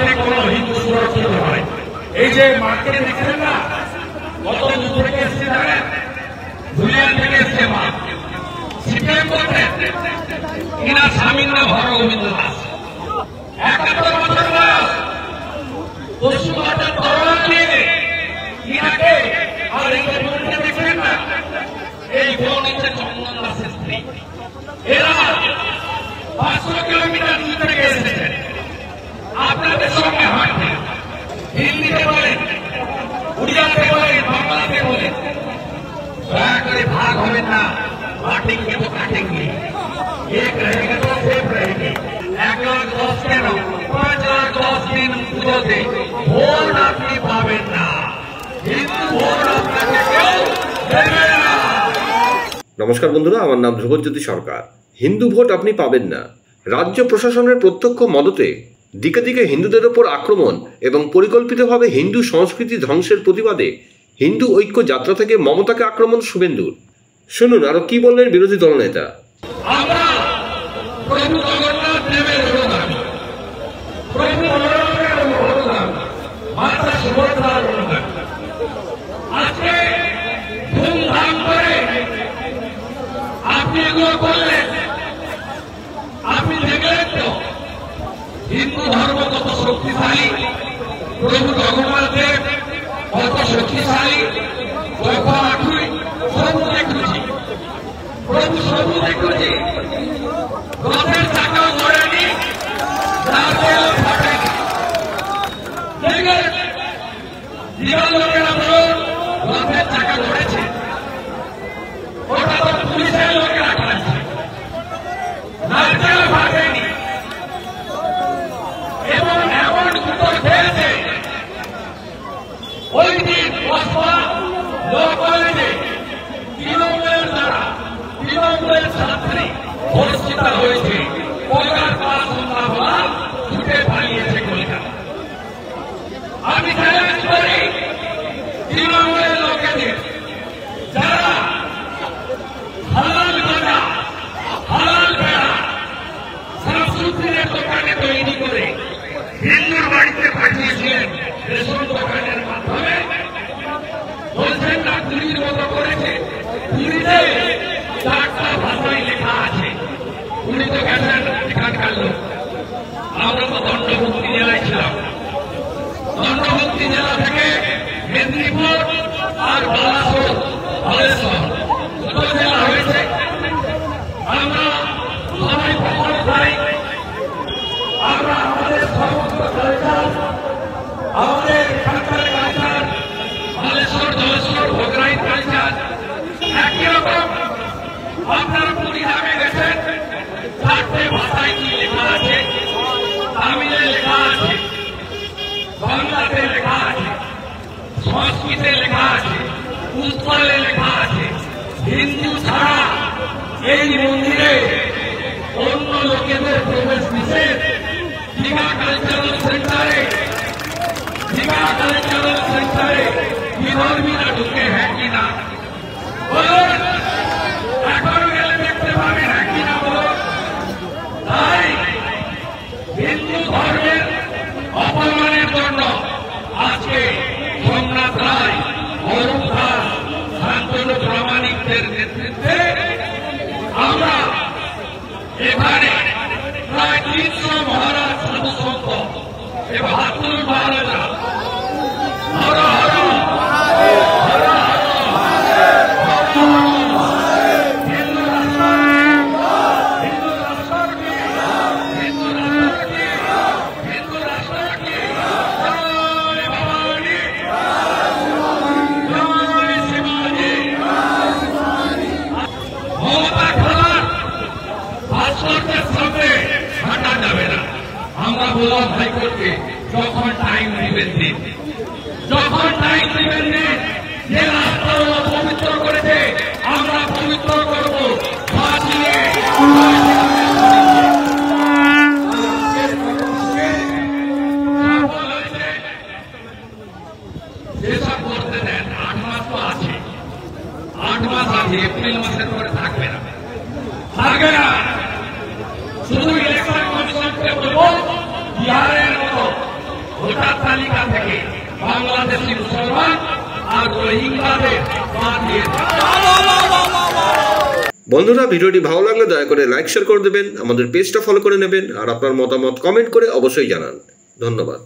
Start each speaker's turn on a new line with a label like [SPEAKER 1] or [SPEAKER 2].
[SPEAKER 1] যাতে কোনো হিন্দু সুরক্ষিত হয়। এই যে মাকে দেখছেন না, কত দূর থেকে এসছে জানেন? ধুলিয়ান থেকে এসছে মা। সিপিএম করতেন, কিনা স্বামীর নাম হরগোবিন্দ দাস, 71 বছর বয়স, পশ্চিমবঙ্গের তরোয়াল নিয়ে কিনাকে। আর এই বোনকে দেখছেন না, এই বোন হচ্ছে চন্দন দাসের স্ত্রী। এরা 500 কিলোমিটার দূর থেকে এসেছেন আপনাদের সঙ্গে হাঁটতে। হিন্দিতে বলেন, উড়িয়াতে বলেন, বাংলাতে বলেন। দয়া করে ভাগ হবেন না, बांटेंगे तो काटेंगे, एक रहेगा तो सेफ रहेंगे। 1 लाख 10 কেন 5 লাখ 10 দিন পুজোতে ভোট আপনি পাবেন না, কিন্তু ভোট আপনাকে কেউ দেবে না।
[SPEAKER 2] নমস্কার বন্ধুরা, আমার নাম ধ্রুবজ্যোতি সরকার। হিন্দু ভোট আপনি পাবেন না। রাজ্য প্রশাসনের প্রত্যক্ষ মদতে দিকে দিকে হিন্দুদের ওপর আক্রমণ এবং পরিকল্পিতভাবে হিন্দু সংস্কৃতি ধ্বংসের প্রতিবাদে হিন্দু ঐক্য যাত্রা থেকে মমতাকে আক্রমণ শুভেন্দুর। শুনুন আরো কি বললেন বিরোধী দলনেতা।
[SPEAKER 1] আমরা প্রভু জগন্নাথ দেবের অনুগামী, প্রভু বলরামের অনুগামী, মাতা সুভদ্রার অনুগামী। আজকে ধুমধাম করে আপনি এগুলো করলেন। আপনি দেখলেন তো হিন্দু ধর্ম কত শক্তিশালী, প্রভু জগন্নাথ দেব কত শক্তিশালী। প্রভু সবু দেখুছি, রথের চাকাও ধরেনি, লোকেরা বলুন রথের চাকা ধরেছে, ওটা তো পুলিশের লোকেরা করেছে, নারকেল ফাটেনি। এবং এমন উত্তর খেয়েছে ওই দিন লোক কলেজে তৃণমূলের দ্বারা তৃণমূলের ছাত্রী ধর্ষিতা হয়েছে, কলকাতা সন্ধ্যাবেলা ছুটে পালিয়েছে কলকাতা। আমি চ্যালেঞ্জ করি তৃণমূলের লোকেদের, যারা হালাল গাঁজা, হালাল বেড়া শামসুদ্দিনের দোকানে তৈরি করে হিন্দুর বাড়িতে পাঠিয়েছিলেন রেশন দোকানের মাধ্যমে। বলছেন না চুরির মতো করেছে, চুরিতে 4টা ভাষায় লেখা আছে। উনি তো গেছেন এখানকার লোক। আমরা তো দণ্ডমুক্তি জেলায় ছিলাম, দণ্ডমুক্তি জেলা থেকে মেদিনীপুর আর বালাসোর, বালেশ্বর দুটো জেলা হয়েছে। আমরা সবাই প্রমাণ পাই, আমরা আমাদের সমস্ত কালচার, আমাদের এখানকার কালচার, বালেশ্বর জলেশ্বর ভোগরাই কালচার একই রকম। আপনারা কুড়িগ্রামে গেছেন, 4টে ভাষায় কি লেখা আছে, তামিলে লেখা আছে, বাংলাতে লেখা আছে, সংস্কৃতে লেখা আছে, উৎকলে লেখা আছে। হিন্দু ছাড়া এই মন্দিরে অন্য লোকেদের প্রবেশ নিষেধ। দীঘা কালচারাল সেন্টারে, দীঘা কালচারাল সেন্টারে বিধর্মীরা ঢুকে হ্যাঁ কিনা বলুন? এখন গেলে দেখতে পাবেন হ্যাঁ কিনা বলুন? তাই হিন্দু ধর্মের অপমানের জন্য আজকে সোমনাথ রায়, অরূপ দাস, শান্তনু প্রামাণিকদের নেতৃত্বে আমরা এখানে প্রায় 300 মহারাজ সাধু সন্ত এবং হাতুর মহারাজা বললাম হাইকোর্টকে, যখন টাইম দিবেন দিন, যখন টাইম দিবেন দিন। যে রাস্তাগুলো পবিত্র করেছে আমরা পবিত্র করব। যেসব করতে দেন 8 মাস তো আছে, 8 মাস আছে, এপ্রিল মাসের পরে থাকবে না, থাকবে না। শুধু ইলেকশন কমিশনকে বলবো বিহারের মতো ভোটার তালিকা থেকে বাংলাদেশি মুসলমান আর রোহিঙ্গাদের বাদ দিয়ে
[SPEAKER 2] বন্ধুরা, ভিডিওটি ভালো লাগলে দয়া করে লাইক শেয়ার করে দেবেন, আমাদের পেজটা ফলো করে নেবেন আর আপনার মতামত কমেন্ট করে অবশ্যই জানান। ধন্যবাদ।